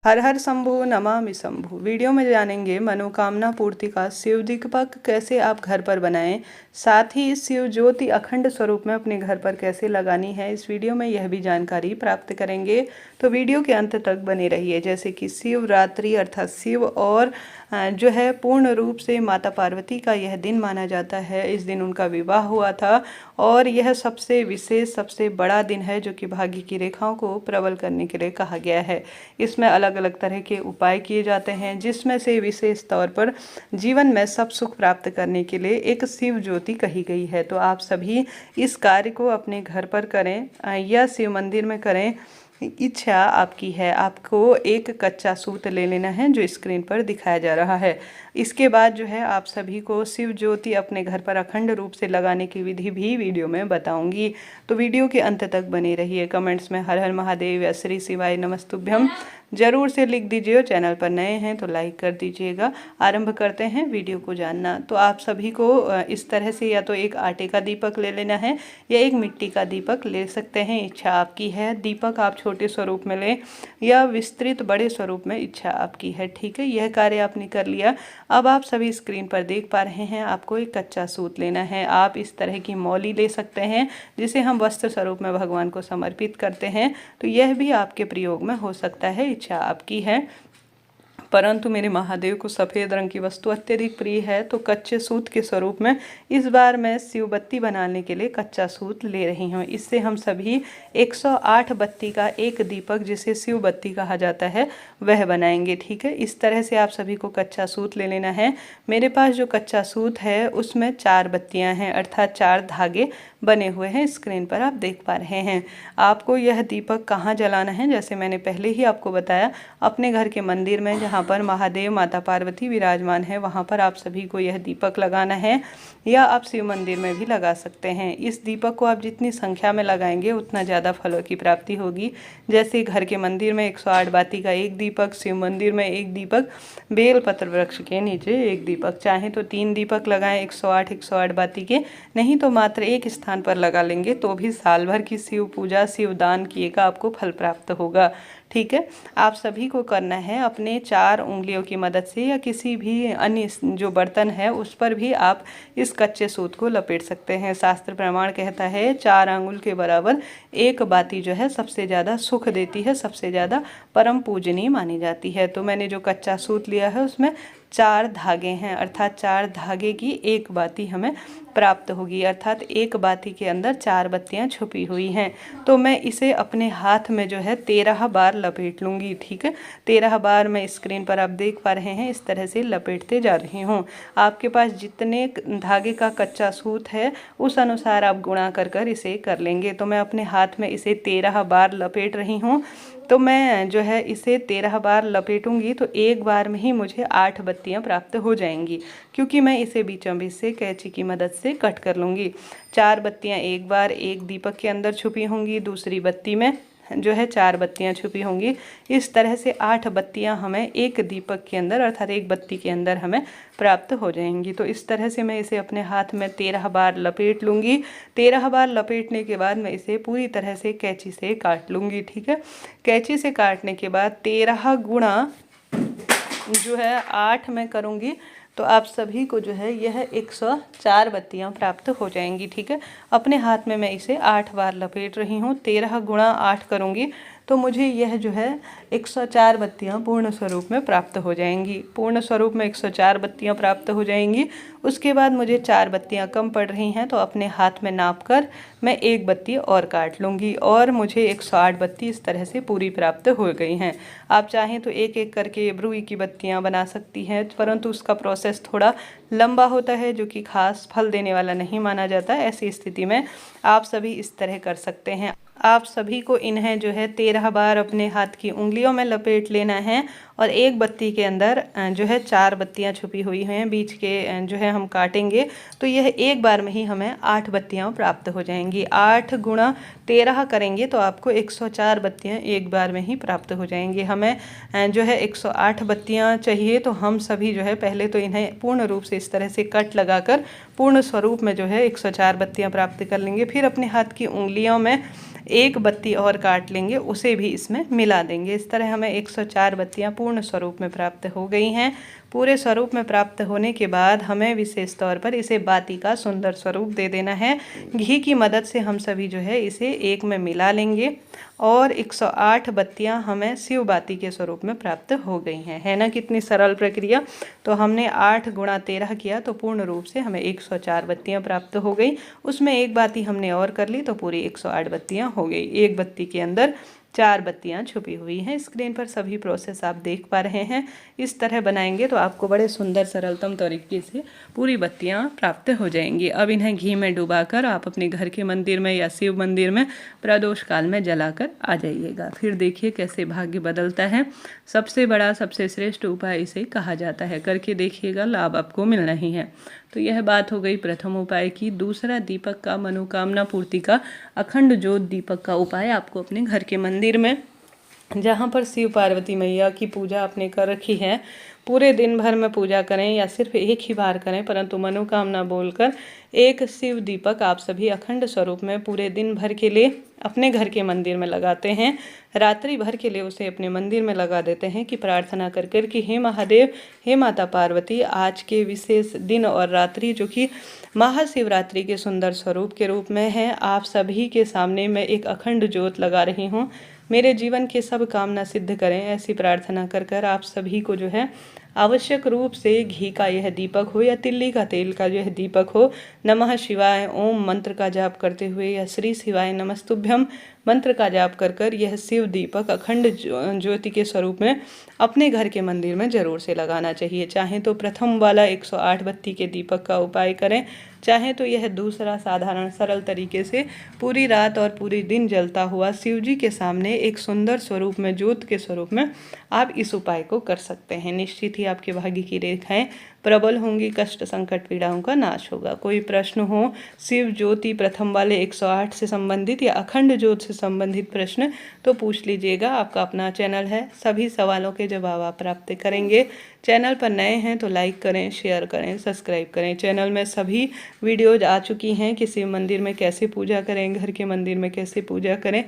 हर हर Shambhu Namami Shambhu. Video में जानेंगे मनोकामना पूर्ति का शिव दीपक कैसे आप घर पर बनाएं, साथ ही शिव ज्योति अखंड स्वरूप में अपने घर पर कैसे लगानी है। इस वीडियो में यह भी जानकारी प्राप्त करेंगे, तो वीडियो के अंत तक बने रहिए। जैसे कि शिवरात्रि अर्थात शिव और जो है पूर्ण रूप से माता पार्वती का यह दिन माना जाता है। इस दिन उनका विवाह हुआ था और यह सबसे विशेष सबसे बड़ा दिन है जो कि भाग्य की रेखाओं को प्रबल करने के लिए कहा गया है। इसमें अलग अलग तरह के उपाय किए जाते हैं, जिसमें से विशेष तौर पर जीवन में सब सुख प्राप्त करने के लिए एक शिव ज्योति कही गई है। तो आप सभी इस कार्य को अपने घर पर करें या शिव मंदिर में करें। इच्छा आपकी है। आपको एक कच्चा सूत ले लेना है जो स्क्रीन पर दिखाया जा रहा है। इसके बाद जो है आप सभी को शिव ज्योति अपने घर पर अखंड रूप से लगाने की विधि भी वीडियो में बताऊंगी, तो वीडियो के अंत तक बने रहिए। कमेंट्स में हर हर महादेव या श्री शिवाय नमस्तुभ्यम जरूर से लिख दीजिए और चैनल पर नए हैं तो लाइक कर दीजिएगा। आरंभ करते हैं वीडियो को जानना। तो आप सभी को इस तरह से या तो एक आटे का दीपक ले लेना है या एक मिट्टी का दीपक ले सकते हैं, इच्छा आपकी है। दीपक आप छोटे स्वरूप में लें या विस्तृत बड़े स्वरूप में, इच्छा आपकी है। ठीक है, यह कार्य आपने कर लिया। अब आप सभी स्क्रीन पर देख पा रहे हैं, आपको एक कच्चा सूत लेना है। आप इस तरह की मौली ले सकते हैं जिसे हम वस्त्र स्वरूप में भगवान को समर्पित करते हैं, तो यह भी आपके प्रयोग में हो सकता है, इच्छा आपकी है। परंतु मेरे महादेव को सफ़ेद रंग की वस्तु अत्यधिक प्रिय है, तो कच्चे सूत के स्वरूप में इस बार मैं शिव बत्ती बनाने के लिए कच्चा सूत ले रही हूँ। इससे हम सभी 108 बत्ती का एक दीपक, जिसे शिव बत्ती कहा जाता है, वह बनाएंगे। ठीक है, इस तरह से आप सभी को कच्चा सूत ले लेना है। मेरे पास जो कच्चा सूत है उसमें 4 बत्तियाँ हैं, अर्थात 4 धागे बने हुए हैं। स्क्रीन पर आप देख पा रहे हैं। आपको यह दीपक कहाँ जलाना है, जैसे मैंने पहले ही आपको बताया, अपने घर के मंदिर में जहाँ पर महादेव माता पार्वती विराजमान है वहाँ पर आप सभी को यह दीपक लगाना है, या आप शिव मंदिर में भी लगा सकते हैं। इस दीपक को आप जितनी संख्या में लगाएंगे उतना ज़्यादा फलों की प्राप्ति होगी। जैसे घर के मंदिर में 108 बाती का एक दीपक, शिव मंदिर में एक दीपक, बेलपत्र वृक्ष के नीचे एक दीपक। चाहे तो 3 दीपक लगाएं 108 बाती के, नहीं तो मात्र एक स्थान पर लगा लेंगे तो भी साल भर की शिव पूजा शिव दान किए का आपको फल प्राप्त होगा। ठीक है, आप सभी को करना है अपने 4 उंगलियों की मदद से या किसी भी अन्य जो बर्तन है उस पर भी आप इस कच्चे सूत को लपेट सकते हैं। शास्त्र प्रमाण कहता है 4 आंगुल के बराबर एक बाती जो है सबसे ज़्यादा सुख देती है, सबसे ज़्यादा परम पूजनीय मानी जाती है। तो मैंने जो कच्चा सूत लिया है उसमें 4 धागे हैं, अर्थात 4 धागे की एक बाती हमें प्राप्त होगी, अर्थात एक बाती के अंदर 4 बत्तियां छुपी हुई हैं। तो मैं इसे अपने हाथ में जो है 13 बार लपेट लूँगी। ठीक है, 13 बार मैं स्क्रीन पर आप देख पा रहे हैं, इस तरह से लपेटते जा रही हूँ। आपके पास जितने धागे का कच्चा सूत है उस अनुसार आप गुणा कर कर इसे कर लेंगे। तो मैं अपने हाथ में इसे 13 बार लपेट रही हूँ। तो मैं जो है इसे 13 बार लपेटूंगी तो एक बार में ही मुझे 8 बत्तियां प्राप्त हो जाएंगी, क्योंकि मैं इसे बीचों बीच से कैंची की मदद से कट कर लूँगी। 4 बत्तियां एक बार एक दीपक के अंदर छुपी होंगी, दूसरी बत्ती में जो है 4 बत्तियां छुपी होंगी। इस तरह से 8 बत्तियां हमें एक दीपक के अंदर अर्थात एक बत्ती के अंदर हमें प्राप्त हो जाएंगी। तो इस तरह से मैं इसे अपने हाथ में 13 बार लपेट लूँगी। 13 बार लपेटने के बाद मैं इसे पूरी तरह से कैंची से काट लूँगी। ठीक है, कैंची से काटने के बाद 13 गुणा जो है 8 मैं करूँगी, तो आप सभी को जो है यह 104 बत्तियां प्राप्त हो जाएंगी। ठीक है, अपने हाथ में मैं इसे 8 बार लपेट रही हूँ। 13 गुणा 8 करूँगी तो मुझे यह जो है 104 बत्तियां पूर्ण स्वरूप में प्राप्त हो जाएंगी। पूर्ण स्वरूप में 104 बत्तियां प्राप्त हो जाएंगी। उसके बाद मुझे 4 बत्तियां कम पड़ रही हैं, तो अपने हाथ में नाप कर मैं एक बत्ती और काट लूँगी और मुझे 108 बत्ती इस तरह से पूरी प्राप्त हो गई हैं। आप चाहें तो एक एक करके ब्रूई की बत्तियाँ बना सकती हैं, परंतु उसका प्रोसेस थोड़ा लंबा होता है जो कि खास फल देने वाला नहीं माना जाता। ऐसी स्थिति में आप सभी इस तरह कर सकते हैं। आप सभी को इन्हें जो है 13 बार अपने हाथ की उंगलियों में लपेट लेना है और एक बत्ती के अंदर जो है 4 बत्तियां छुपी हुई हैं, बीच के जो है हम काटेंगे तो यह एक बार में ही हमें 8 बत्तियां प्राप्त हो जाएंगी। 8 गुणा 13 करेंगे तो आपको 104 बत्तियां एक बार में ही प्राप्त हो जाएंगी। हमें जो है 108 बत्तियां चाहिए, तो हम सभी जो है पहले तो इन्हें पूर्ण रूप से इस तरह से कट लगाकर पूर्ण स्वरूप में जो है 104 बत्तियां प्राप्त कर लेंगे। फिर अपने हाथ की उंगलियों में एक बत्ती और काट लेंगे, उसे भी इसमें मिला देंगे। इस तरह हमें 104 बत्तियां पूर्ण स्वरूप में प्राप्त हो गई हैं। पूरे स्वरूप में प्राप्त होने के बाद हमें विशेष तौर पर इसे बाती का सुंदर स्वरूप दे देना है। घी की मदद से हम सभी जो है इसे एक में मिला लेंगे और 108 बत्तियां हमें शिव बाती के स्वरूप में प्राप्त हो गई हैं। है ना कितनी सरल प्रक्रिया। तो हमने 8 गुणा 13 किया तो पूर्ण रूप से हमें 104 बत्तियां प्राप्त हो गई। उसमें एक बाती हमने और कर ली तो पूरी 108 बत्तियां हो गई। एक बत्ती के अंदर 4 बत्तियां छुपी हुई हैं। स्क्रीन पर सभी प्रोसेस आप देख पा रहे हैं। इस तरह बनाएंगे तो आपको बड़े सुंदर सरलतम तरीके से पूरी बत्तियां प्राप्त हो जाएंगी। अब इन्हें घी में डुबाकर आप अपने घर के मंदिर में या शिव मंदिर में प्रदोष काल में जलाकर आ जाइएगा। फिर देखिए कैसे भाग्य बदलता है। सबसे बड़ा सबसे श्रेष्ठ उपाय इसे कहा जाता है। करके देखिएगा, लाभ आपको मिलना ही है। तो यह बात हो गई प्रथम उपाय की। दूसरा दीपक का, मनोकामना पूर्ति का, अखंड ज्योत दीपक का उपाय आपको अपने घर के मंदिर में, जहाँ पर शिव पार्वती मैया की पूजा आपने कर रखी है, पूरे दिन भर में पूजा करें या सिर्फ एक ही बार करें, परंतु मनोकामना बोलकर एक शिव दीपक आप सभी अखंड स्वरूप में पूरे दिन भर के लिए अपने घर के मंदिर में लगाते हैं। रात्रि भर के लिए उसे अपने मंदिर में लगा देते हैं कि प्रार्थना कर कर कि हे महादेव, हे माता पार्वती, आज के विशेष दिन और रात्रि जो कि महाशिवरात्रि के सुंदर स्वरूप के रूप में है, आप सभी के सामने मैं एक अखंड ज्योत लगा रही हूँ। मेरे जीवन के सब कामना सिद्ध करें। ऐसी प्रार्थना कर कर आप सभी को जो है आवश्यक रूप से घी का यह दीपक हो या तिल्ली का तेल का जो है दीपक हो, नमः शिवाय ओम मंत्र का जाप करते हुए या श्री शिवाय नमस्तुभ्यम मंत्र का जाप कर कर यह शिव दीपक अखंड ज्योति के स्वरूप में अपने घर के मंदिर में जरूर से लगाना चाहिए। चाहे तो प्रथम वाला 108 बत्ती के दीपक का उपाय करें, चाहे तो यह दूसरा साधारण सरल तरीके से पूरी रात और पूरी दिन जलता हुआ शिव जी के सामने एक सुंदर स्वरूप में, ज्योत के स्वरूप में आप इस उपाय को कर सकते हैं। निश्चित ही आपके भाग्य की रेखाएं प्रबल होंगी, कष्ट संकट पीड़ाओं का नाश होगा। कोई प्रश्न हो शिव ज्योति प्रथम वाले 108 से संबंधित या अखंड ज्योत से संबंधित प्रश्न तो पूछ लीजिएगा। आपका अपना चैनल है, सभी सवालों के जवाब आप प्राप्त करेंगे। चैनल पर नए हैं तो लाइक करें, शेयर करें, सब्सक्राइब करें। चैनल में सभी वीडियोज आ चुकी हैं कि शिव मंदिर में कैसे पूजा करें, घर के मंदिर में कैसे पूजा करें,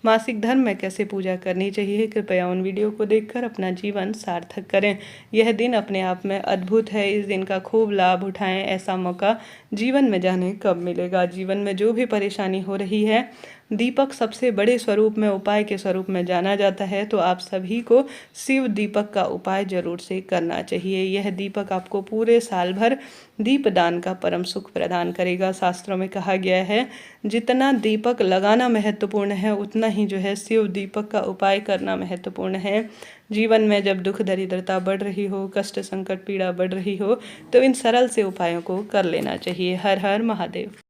मासिक धर्म में कैसे पूजा करनी चाहिए। कृपया उन वीडियो को देखकर अपना जीवन सार्थक करें। यह दिन अपने आप में अद्भुत है। इस दिन का खूब लाभ उठाएं। ऐसा मौका जीवन में जाने कब मिलेगा। जीवन में जो भी परेशानी हो रही है, दीपक सबसे बड़े स्वरूप में, उपाय के स्वरूप में जाना जाता है, तो आप सभी को शिव दीपक का उपाय जरूर से करना चाहिए। यह दीपक आपको पूरे साल भर दीपदान का परम सुख प्रदान करेगा। शास्त्रों में कहा गया है, जितना दीपक लगाना महत्वपूर्ण है उतना ही जो है शिव दीपक का उपाय करना महत्वपूर्ण है। जीवन में जब दुख दरिद्रता बढ़ रही हो, कष्ट संकट पीड़ा बढ़ रही हो, तो इन सरल से उपायों को कर लेना चाहिए। हर हर महादेव।